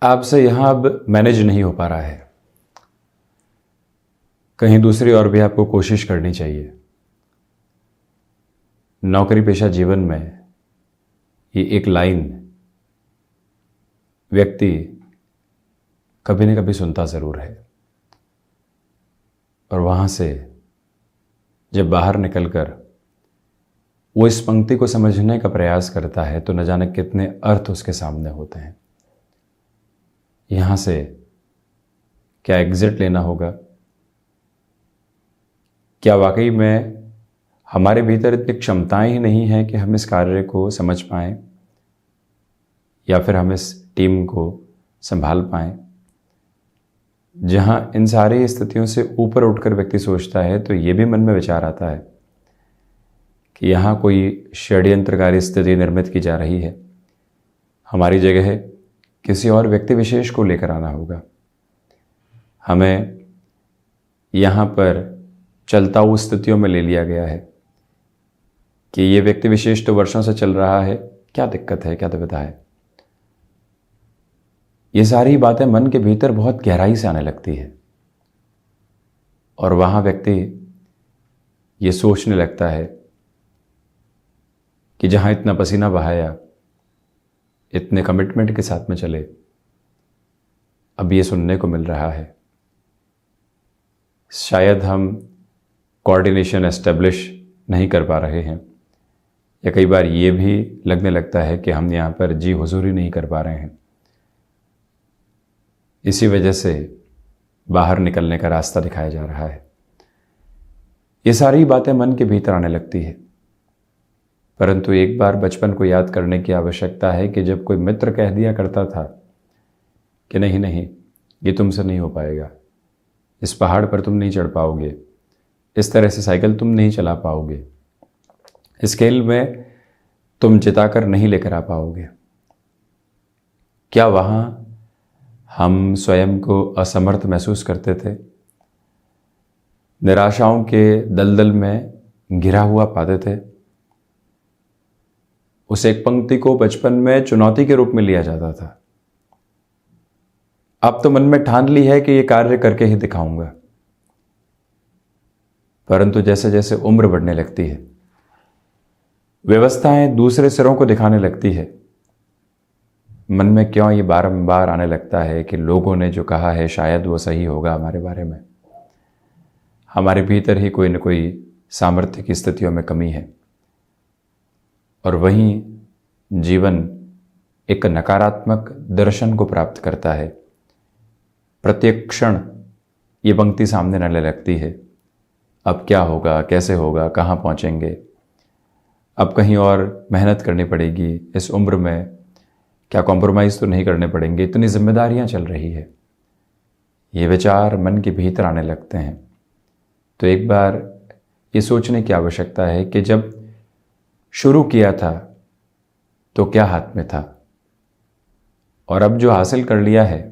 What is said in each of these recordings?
आपसे यहाँ अब मैनेज नहीं हो पा रहा है, कहीं दूसरी और भी आपको कोशिश करनी चाहिए। नौकरी पेशा जीवन में ये एक लाइन व्यक्ति कभी न कभी सुनता ज़रूर है, और वहाँ से जब बाहर निकलकर वो इस पंक्ति को समझने का प्रयास करता है तो न जाने कितने अर्थ उसके सामने होते हैं। यहाँ से क्या एग्जिट लेना होगा? क्या वाकई में हमारे भीतर इतनी क्षमताएं ही नहीं हैं कि हम इस कार्य को समझ पाएं, या फिर हम इस टीम को संभाल पाएं? जहां इन सारी स्थितियों से ऊपर उठकर व्यक्ति सोचता है तो ये भी मन में विचार आता है कि यहाँ कोई षड्यंत्रकारी स्थिति निर्मित की जा रही है, हमारी जगह किसी और व्यक्ति विशेष को लेकर आना होगा। हमें यहाँ पर चलता हुआ स्थितियों में ले लिया गया है कि ये व्यक्ति विशेष तो वर्षों से चल रहा है, क्या दिक्कत है, क्या दुविधा है। ये सारी बातें मन के भीतर बहुत गहराई से आने लगती है, और वहाँ व्यक्ति ये सोचने लगता है कि जहाँ इतना पसीना बहाया, इतने कमिटमेंट के साथ में चले, अब ये सुनने को मिल रहा है। शायद हम कोऑर्डिनेशन एस्टेब्लिश नहीं कर पा रहे हैं, या कई बार ये भी लगने लगता है कि हम यहाँ पर जी हुजूरी नहीं कर पा रहे हैं। इसी वजह से बाहर निकलने का रास्ता दिखाया जा रहा है। ये सारी बातें मन के भीतर आने लगती है, परंतु एक बार बचपन को याद करने की आवश्यकता है कि जब कोई मित्र कह दिया करता था कि नहीं नहीं, ये तुमसे नहीं हो पाएगा, इस पहाड़ पर तुम नहीं चढ़ पाओगे, इस तरह से साइकिल तुम नहीं चला पाओगे, इस खेल में तुम जिताकर नहीं लेकर आ पाओगे। क्या वहाँ हम स्वयं को असमर्थ महसूस करते थे? निराशाओं के दलदल में घिरा हुआ पाते थे? उस एक पंक्ति को बचपन में चुनौती के रूप में लिया जाता था। अब तो मन में ठान ली है कि ये कार्य करके ही दिखाऊंगा, परंतु जैसे जैसे उम्र बढ़ने लगती है, व्यवस्थाएं दूसरे सिरों को दिखाने लगती है, मन में क्यों ये बारंबार आने लगता है कि लोगों ने जो कहा है शायद वो सही होगा हमारे बारे में। हमारे भीतर ही कोई न कोई सामर्थ्य की स्थितियों में कमी है, और वहीं जीवन एक नकारात्मक दर्शन को प्राप्त करता है। प्रत्येक क्षण ये पंक्ति सामने आने लगती है, अब क्या होगा, कैसे होगा, कहाँ पहुँचेंगे, अब कहीं और मेहनत करनी पड़ेगी, इस उम्र में क्या कॉम्प्रोमाइज़ तो नहीं करने पड़ेंगे, इतनी जिम्मेदारियां चल रही है। ये विचार मन के भीतर आने लगते हैं। तो एक बार ये सोचने की आवश्यकता है कि जब शुरू किया था तो क्या हाथ में था, और अब जो हासिल कर लिया है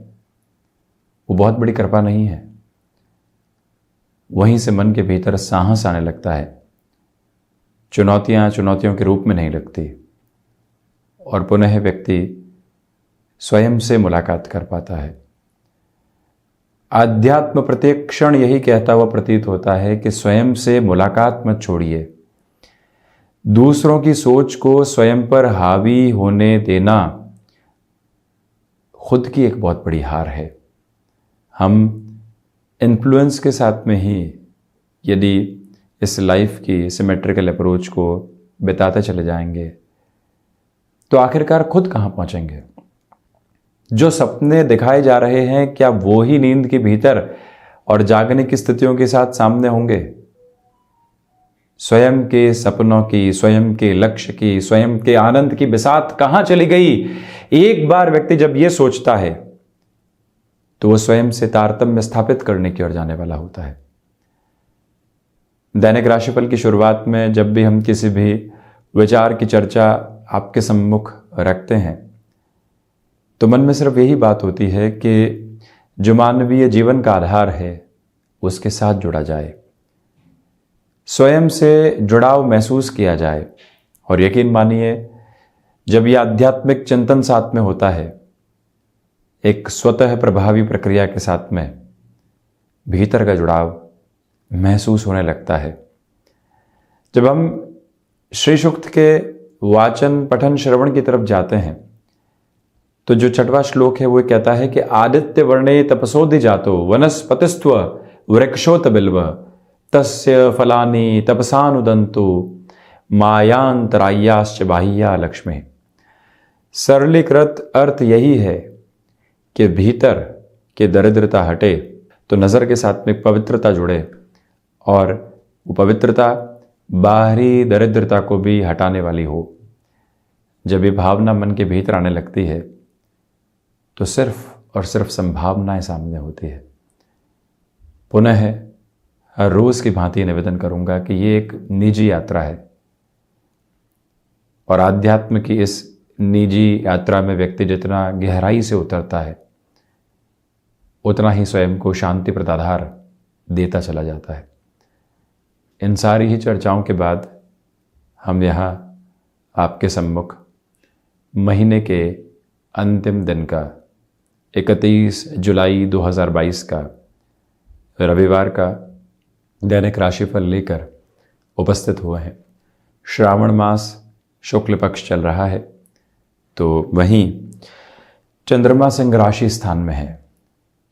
वो बहुत बड़ी कृपा नहीं है। वहीं से मन के भीतर साहस आने लगता है, चुनौतियां चुनौतियों के रूप में नहीं लगती, और पुनः व्यक्ति स्वयं से मुलाकात कर पाता है। आध्यात्म प्रत्येक क्षण यही कहता हुआ प्रतीत होता है कि स्वयं से मुलाकात मत छोड़िए। दूसरों की सोच को स्वयं पर हावी होने देना खुद की एक बहुत बड़ी हार है। हम इन्फ्लुएंस के साथ में ही यदि इस लाइफ की सिमेट्रिकल अप्रोच को बिताते चले जाएंगे तो आखिरकार खुद कहाँ पहुँचेंगे? जो सपने दिखाए जा रहे हैं, क्या वो ही नींद के भीतर और जागने की स्थितियों के साथ सामने होंगे? स्वयं के सपनों की, स्वयं के लक्ष्य की, स्वयं के आनंद की बिसात कहाँ चली गई? एक बार व्यक्ति जब ये सोचता है तो वो स्वयं से तारतम्य स्थापित करने की ओर जाने वाला होता है। दैनिक राशिफल की शुरुआत में जब भी हम किसी भी विचार की चर्चा आपके सम्मुख रखते हैं तो मन में सिर्फ यही बात होती है कि जो मानवीय जीवन का आधार है उसके साथ जुड़ा जाए, स्वयं से जुड़ाव महसूस किया जाए। और यकीन मानिए, जब यह आध्यात्मिक चिंतन साथ में होता है, एक स्वतः प्रभावी प्रक्रिया के साथ में भीतर का जुड़ाव महसूस होने लगता है। जब हम श्री सूक्त के वाचन पठन श्रवण की तरफ जाते हैं तो जो 6वां श्लोक है वो कहता है कि आदित्य वर्णे तपसोधि जातो वनस्पतिस्त्व वृक्षोत बिल्व तस्य फलानि तपसानुदंतो मायांतरायाश्च बाह्या लक्ष्मी। सरलीकृत अर्थ यही है कि भीतर की दरिद्रता हटे तो नज़र के साथ में पवित्रता जुड़े और वो पवित्रता बाहरी दरिद्रता को भी हटाने वाली हो। जब ये भावना मन के भीतर आने लगती है तो सिर्फ और सिर्फ संभावनाएं सामने होती है। पुनः हर रोज़ की भांति निवेदन करूंगा कि ये एक निजी यात्रा है और आध्यात्म की इस निजी यात्रा में व्यक्ति जितना गहराई से उतरता है उतना ही स्वयं को शांति प्रदाधार देता चला जाता है। इन सारी ही चर्चाओं के बाद हम यहाँ आपके सम्मुख महीने के अंतिम दिन का 31 जुलाई 2022 का रविवार का दैनिक राशिफल लेकर उपस्थित हुए हैं। श्रावण मास शुक्ल पक्ष चल रहा है तो वहीं चंद्रमा सिंह राशि स्थान में है।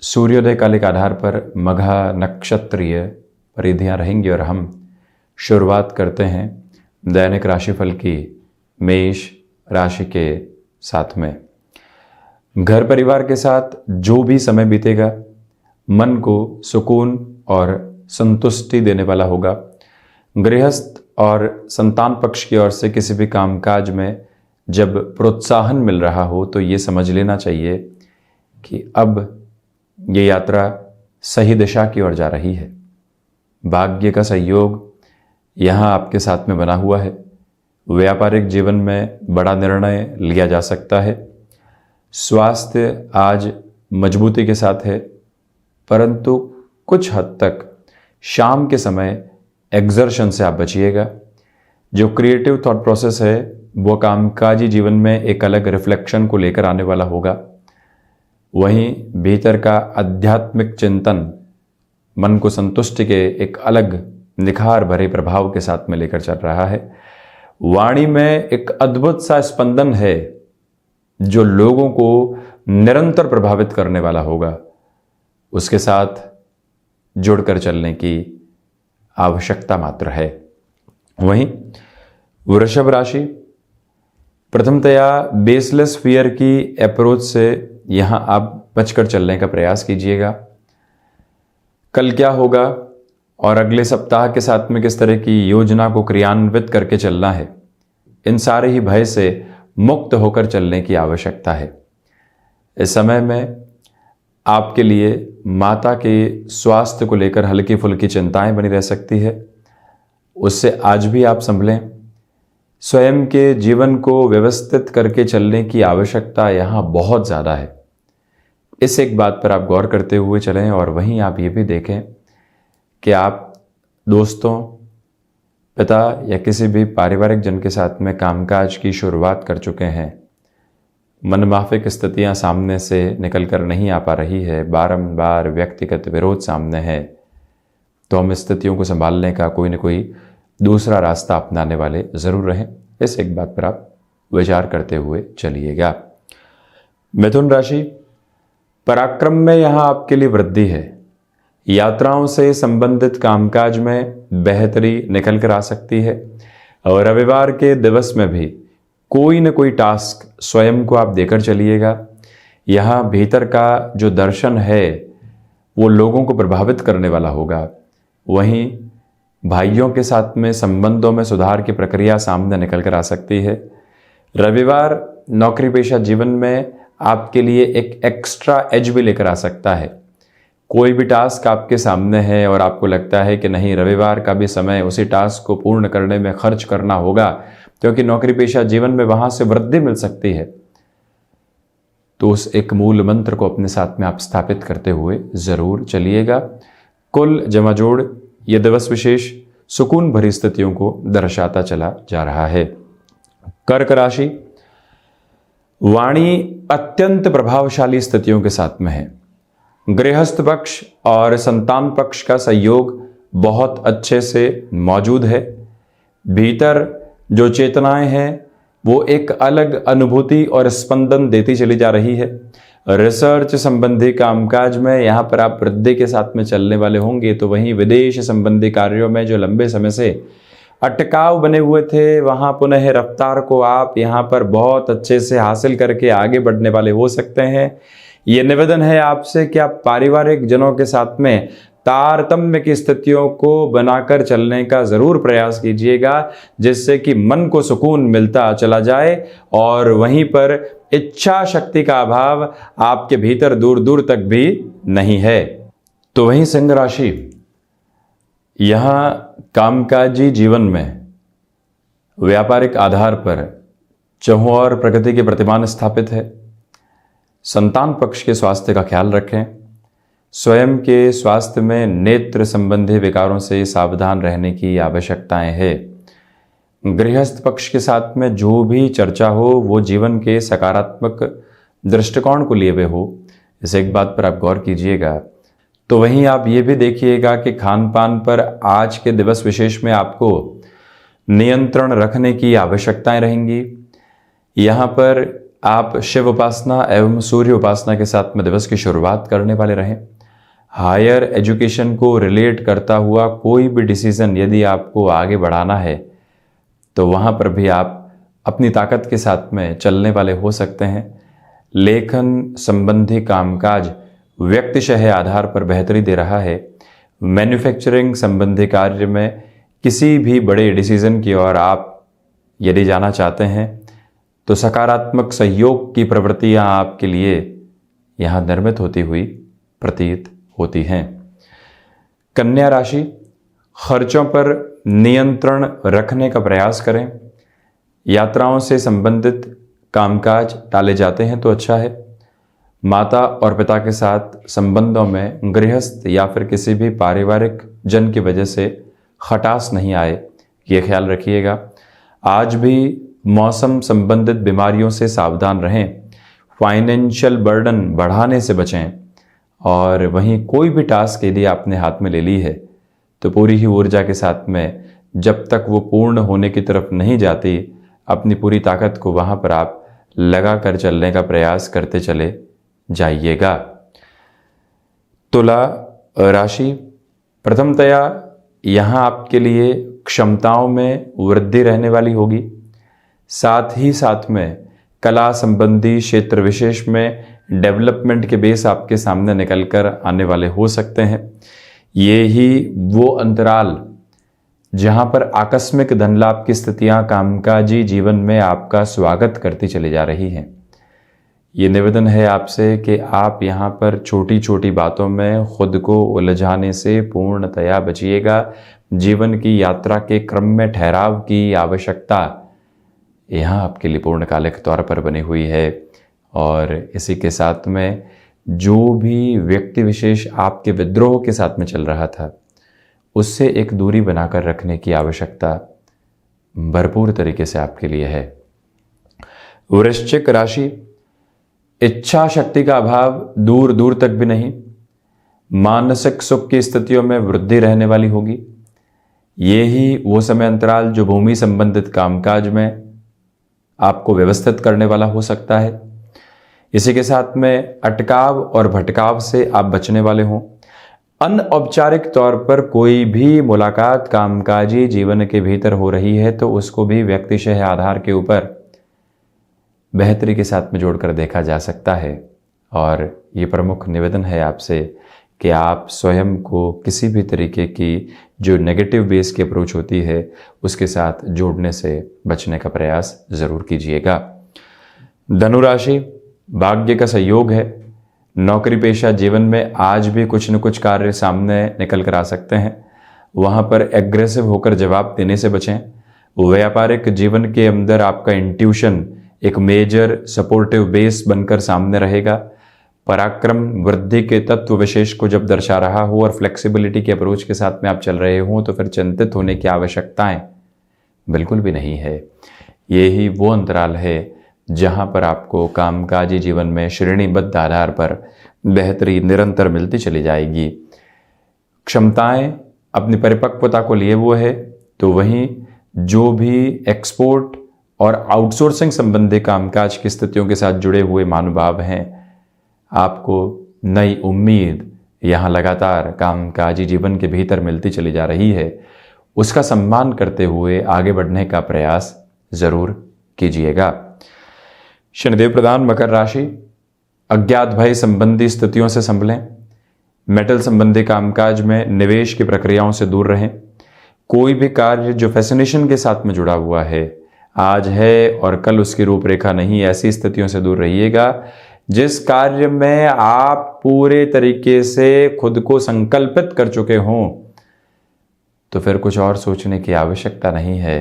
सूर्योदय काल के आधार पर मघा नक्षत्रीय परिधियाँ रहेंगी और हम शुरुआत करते हैं दैनिक राशिफल की मेष राशि के साथ में। घर परिवार के साथ जो भी समय बीतेगा मन को सुकून और संतुष्टि देने वाला होगा। गृहस्थ और संतान पक्ष की ओर से किसी भी कामकाज में जब प्रोत्साहन मिल रहा हो तो ये समझ लेना चाहिए कि अब ये यात्रा सही दिशा की ओर जा रही है। भाग्य का सहयोग यहाँ आपके साथ में बना हुआ है। व्यापारिक जीवन में बड़ा निर्णय लिया जा सकता है। स्वास्थ्य आज मजबूती के साथ है, परंतु कुछ हद तक शाम के समय एग्जर्शन से आप बचिएगा। जो क्रिएटिव थॉट प्रोसेस है वो कामकाजी जीवन में एक अलग रिफ्लेक्शन को लेकर आने वाला होगा। वहीं भीतर का आध्यात्मिक चिंतन मन को संतुष्टि के एक अलग निखार भरे प्रभाव के साथ में लेकर चल रहा है। वाणी में एक अद्भुत सा स्पंदन है जो लोगों को निरंतर प्रभावित करने वाला होगा। उसके साथ जुड़कर चलने की आवश्यकता मात्र है। वहीं वृषभ राशि प्रथमतया बेसलेस फियर की अप्रोच से यहाँ आप बचकर चलने का प्रयास कीजिएगा। कल क्या होगा और अगले सप्ताह के साथ में किस तरह की योजना को क्रियान्वित करके चलना है, इन सारे ही भय से मुक्त होकर चलने की आवश्यकता है। इस समय में आपके लिए माता के स्वास्थ्य को लेकर हल्की फुल्की चिंताएं बनी रह सकती है। उससे आज भी आप संभलें। स्वयं के जीवन को व्यवस्थित करके चलने की आवश्यकता यहाँ बहुत ज़्यादा है। इस एक बात पर आप गौर करते हुए चलें और वहीं आप ये भी देखें कि आप दोस्तों, पिता या किसी भी पारिवारिक जन के साथ में कामकाज की शुरुआत कर चुके हैं, मनमाफिक स्थितियां सामने से निकल कर नहीं आ पा रही है, बारंबार व्यक्तिगत विरोध सामने है, तो हम स्थितियों को संभालने का कोई न कोई दूसरा रास्ता अपनाने वाले ज़रूर रहें। इस एक बात पर आप विचार करते हुए चलिएगा। मिथुन राशि, पराक्रम में यहाँ आपके लिए वृद्धि है। यात्राओं से संबंधित कामकाज में बेहतरी निकल कर आ सकती है और रविवार के दिवस में भी कोई न कोई टास्क स्वयं को आप देकर चलिएगा। यहाँ भीतर का जो दर्शन है वो लोगों को प्रभावित करने वाला होगा। वहीं भाइयों के साथ में संबंधों में सुधार की प्रक्रिया सामने निकल कर आ सकती है। रविवार नौकरी पेशा जीवन में आपके लिए एक एक्स्ट्रा एज भी लेकर आ सकता है। कोई भी टास्क आपके सामने है और आपको लगता है कि नहीं, रविवार का भी समय उसी टास्क को पूर्ण करने में खर्च करना होगा क्योंकि नौकरी पेशा जीवन में वहां से वृद्धि मिल सकती है, तो उस एक मूल मंत्र को अपने साथ में आप स्थापित करते हुए जरूर चलिएगा। कुल जमा जोड़ ये दिवस विशेष सुकून भरी स्थितियों को दर्शाता चला जा रहा है। कर्क राशि, वाणी अत्यंत प्रभावशाली स्थितियों के साथ में है। गृहस्थ पक्ष और संतान पक्ष का सहयोग बहुत अच्छे से मौजूद है। भीतर जो चेतनाएं हैं वो एक अलग अनुभूति और स्पंदन देती चली जा रही है। रिसर्च संबंधी कामकाज में यहाँ पर आप वृद्धि के साथ में चलने वाले होंगे, तो वहीं विदेश संबंधी कार्यों में जो लंबे समय से अटकाव बने हुए थे, वहाँ पुनः रफ्तार को आप यहाँ पर बहुत अच्छे से हासिल करके आगे बढ़ने वाले हो सकते हैं। ये निवेदन है आपसे कि आप पारिवारिक जनों के साथ में तारतम्य की स्थितियों को बनाकर चलने का जरूर प्रयास कीजिएगा, जिससे कि मन को सुकून मिलता चला जाए और वहीं पर इच्छा शक्ति का अभाव आपके भीतर दूर दूर तक भी नहीं है। तो वहीं सिंह राशि, यहां कामकाजी जीवन में व्यापारिक आधार पर चहुं और प्रगति के प्रतिमान स्थापित है। संतान पक्ष के स्वास्थ्य का ख्याल रखें। स्वयं के स्वास्थ्य में नेत्र संबंधी विकारों से सावधान रहने की आवश्यकताएं है। गृहस्थ पक्ष के साथ में जो भी चर्चा हो वो जीवन के सकारात्मक दृष्टिकोण को लिए हुए हो, इस एक बात पर आप गौर कीजिएगा। तो वहीं आप ये भी देखिएगा कि खान पान पर आज के दिवस विशेष में आपको नियंत्रण रखने की आवश्यकताएं रहेंगी। यहाँ पर आप शिव उपासना एवं सूर्य उपासना के साथ में दिवस की शुरुआत करने वाले रहें। हायर एजुकेशन को रिलेट करता हुआ कोई भी डिसीजन यदि आपको आगे बढ़ाना है तो वहाँ पर भी आप अपनी ताकत के साथ में चलने वाले हो सकते हैं। लेखन संबंधी कामकाज व्यक्तिशः आधार पर बेहतरी दे रहा है। मैन्युफैक्चरिंग संबंधी कार्य में किसी भी बड़े डिसीजन की ओर आप यदि जाना चाहते हैं तो सकारात्मक सहयोग की प्रवृत्तियां आपके लिए यहाँ निर्मित होती हुई प्रतीत होती हैं। कन्या राशि, खर्चों पर नियंत्रण रखने का प्रयास करें। यात्राओं से संबंधित कामकाज टाले जाते हैं तो अच्छा है। माता और पिता के साथ संबंधों में गृहस्थ या फिर किसी भी पारिवारिक जन की वजह से खटास नहीं आए, ये ख्याल रखिएगा। आज भी मौसम संबंधित बीमारियों से सावधान रहें। फाइनेंशियल बर्डन बढ़ाने से बचें और वहीं कोई भी टास्क यदि आपने हाथ में ले ली है तो पूरी ही ऊर्जा के साथ में जब तक वो पूर्ण होने की तरफ नहीं जाती, अपनी पूरी ताकत को वहाँ पर आप लगा कर चलने का प्रयास करते चले जाइएगा। तुला राशि, प्रथमतया यहाँ आपके लिए क्षमताओं में वृद्धि रहने वाली होगी। साथ ही साथ में कला संबंधी क्षेत्र विशेष में डेवलपमेंट के बेस आपके सामने निकल कर आने वाले हो सकते हैं। ये ही वो अंतराल जहां पर आकस्मिक धन लाभ की स्थितियां कामकाजी जीवन में आपका स्वागत करती चली जा रही हैं। ये निवेदन है आपसे कि आप यहाँ पर छोटी छोटी बातों में खुद को उलझाने से पूर्णतया बचिएगा। जीवन की यात्रा के क्रम में ठहराव की आवश्यकता यहाँ आपके लिए पूर्णकालिक तौर पर बनी हुई है और इसी के साथ में जो भी व्यक्ति विशेष आपके विद्रोह के साथ में चल रहा था उससे एक दूरी बनाकर रखने की आवश्यकता भरपूर तरीके से आपके लिए है। वृश्चिक राशि, इच्छा शक्ति का अभाव दूर दूर तक भी नहीं। मानसिक सुख की स्थितियों में वृद्धि रहने वाली होगी। ये ही वो समय अंतराल जो भूमि संबंधित कामकाज में आपको व्यवस्थित करने वाला हो सकता है। इसी के साथ में अटकाव और भटकाव से आप बचने वाले हों। अनौपचारिक तौर पर कोई भी मुलाकात कामकाजी जीवन के भीतर हो रही है तो उसको भी व्यक्तिशः आधार के ऊपर बेहतरी के साथ में जोड़कर देखा जा सकता है। और ये प्रमुख निवेदन है आपसे कि आप स्वयं को किसी भी तरीके की जो नेगेटिव बेस की अप्रोच होती है उसके साथ जोड़ने से बचने का प्रयास जरूर कीजिएगा। धनु राशि, भाग्य का सहयोग है। नौकरी पेशा जीवन में आज भी कुछ न कुछ कार्य सामने निकल कर आ सकते हैं, वहाँ पर एग्रेसिव होकर जवाब देने से बचें। व्यापारिक जीवन के अंदर आपका इंट्यूशन एक मेजर सपोर्टिव बेस बनकर सामने रहेगा। पराक्रम वृद्धि के तत्व विशेष को जब दर्शा रहा हो और फ्लेक्सिबिलिटी के अप्रोच के साथ में आप चल रहे हो तो फिर चिंतित होने की आवश्यकताएं बिल्कुल भी नहीं है। ये ही वो अंतराल है जहाँ पर आपको कामकाजी जीवन में श्रेणीबद्ध आधार पर बेहतरी निरंतर मिलती चली जाएगी। क्षमताएं अपनी परिपक्वता को लिए हुए है, तो वहीं जो भी एक्सपोर्ट और आउटसोर्सिंग संबंधी कामकाज की स्थितियों के साथ जुड़े हुए महानुभाव हैं, आपको नई उम्मीद यहाँ लगातार कामकाजी जीवन के भीतर मिलती चली जा रही है। उसका सम्मान करते हुए आगे बढ़ने का प्रयास जरूर कीजिएगा। शनिदेव प्रधान मकर राशि, अज्ञात भय संबंधी स्थितियों से संभलें। मेटल संबंधी कामकाज में निवेश की प्रक्रियाओं से दूर रहें। कोई भी कार्य जो फैसिनेशन के साथ में जुड़ा हुआ है, आज है और कल उसकी रूपरेखा नहीं, ऐसी स्थितियों से दूर रहिएगा। जिस कार्य में आप पूरे तरीके से खुद को संकल्पित कर चुके हों, तो फिर कुछ और सोचने की आवश्यकता नहीं है।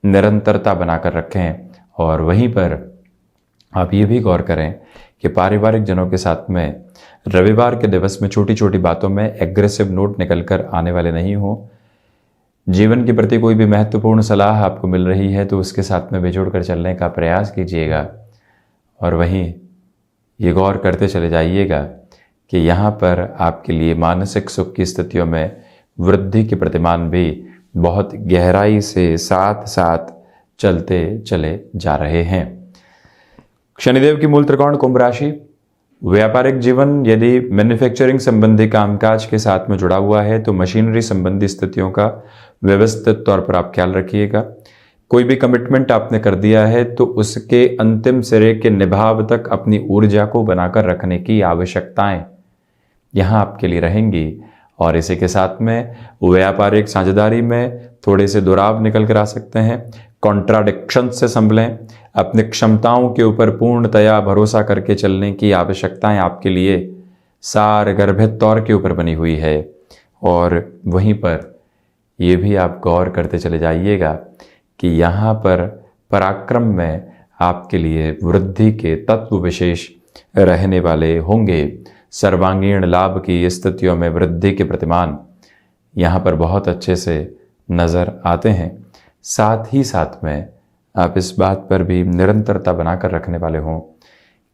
निरंतरता बनाकर रखें। और वहीं पर आप ये भी गौर करें कि पारिवारिक जनों के साथ में रविवार के दिवस में छोटी छोटी बातों में एग्रेसिव नोट निकलकर आने वाले नहीं हो। जीवन के प्रति कोई भी महत्वपूर्ण सलाह आपको मिल रही है तो उसके साथ में बेजोड़ कर चलने का प्रयास कीजिएगा। और वहीं ये गौर करते चले जाइएगा कि यहाँ पर आपके लिए मानसिक सुख की स्थितियों में वृद्धि के प्रतिमान भी बहुत गहराई से साथ साथ चलते चले जा रहे हैं। शनिदेव की मूल त्रिकोण कुंभ राशि, व्यापारिक जीवन यदि मैन्युफैक्चरिंग संबंधी कामकाज के साथ में जुड़ा हुआ है तो मशीनरी संबंधी स्थितियों का व्यवस्थित तौर पर आप ख्याल रखिएगा। कोई भी कमिटमेंट आपने कर दिया है तो उसके अंतिम सिरे के निभाव तक अपनी ऊर्जा को बनाकर रखने की आवश्यकताएं यहाँ आपके लिए रहेंगी। और इसी के साथ में व्यापारिक साझेदारी में थोड़े से दुराव निकल कर आ सकते हैं। कॉन्ट्राडिक्शन से संभलें। अपनी क्षमताओं के ऊपर पूर्णतया भरोसा करके चलने की आवश्यकताएं आपके लिए सारगर्भित तौर के ऊपर बनी हुई है। और वहीं पर ये भी आप गौर करते चले जाइएगा कि यहाँ पर पराक्रम में आपके लिए वृद्धि के तत्व विशेष रहने वाले होंगे। सर्वांगीण लाभ की स्थितियों में वृद्धि के प्रतिमान यहाँ पर बहुत अच्छे से नज़र आते हैं। साथ ही साथ में आप इस बात पर भी निरंतरता बनाकर रखने वाले हों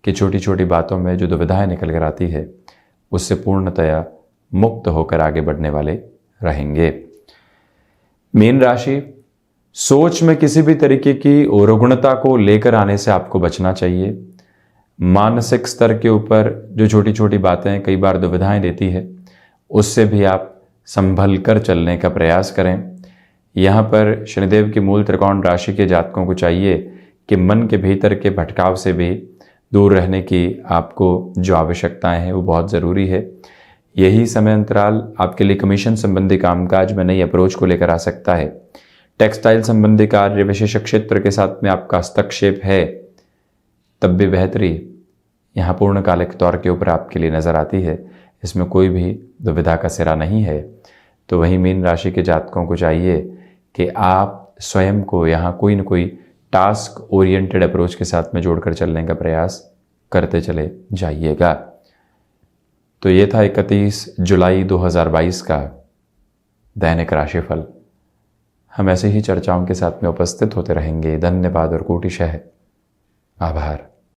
कि छोटी छोटी बातों में जो दुविधाएं निकल कर आती है उससे पूर्णतया मुक्त होकर आगे बढ़ने वाले रहेंगे। मीन राशि, सोच में किसी भी तरीके की रुग्णता को लेकर आने से आपको बचना चाहिए। मानसिक स्तर के ऊपर जो छोटी छोटी बातें कई बार दुविधाएं देती है उससे भी आप संभल कर चलने का प्रयास करें। यहाँ पर शनिदेव की मूल त्रिकोण राशि के जातकों को चाहिए कि मन के भीतर के भटकाव से भी दूर रहने की आपको जो आवश्यकताएं हैं वो बहुत ज़रूरी है। यही समय अंतराल आपके लिए कमीशन संबंधी कामकाज में नई अप्रोच को लेकर आ सकता है। टेक्सटाइल संबंधी कार्य विशेष क्षेत्र के साथ में आपका हस्तक्षेप है, तब भी बेहतरी यहाँ पूर्णकालिक तौर के ऊपर आपके लिए नज़र आती है। इसमें कोई भी दुविधा का सिरा नहीं है। तो वहीं मीन राशि के जातकों को चाहिए कि आप स्वयं को यहाँ कोई न कोई टास्क ओरिएंटेड अप्रोच के साथ में जोड़कर चलने का प्रयास करते चले जाइएगा। तो ये था 31 जुलाई 2022 का दैनिक राशिफल। हम ऐसे ही चर्चाओं के साथ में उपस्थित होते रहेंगे। धन्यवाद और कोटिशः आभार।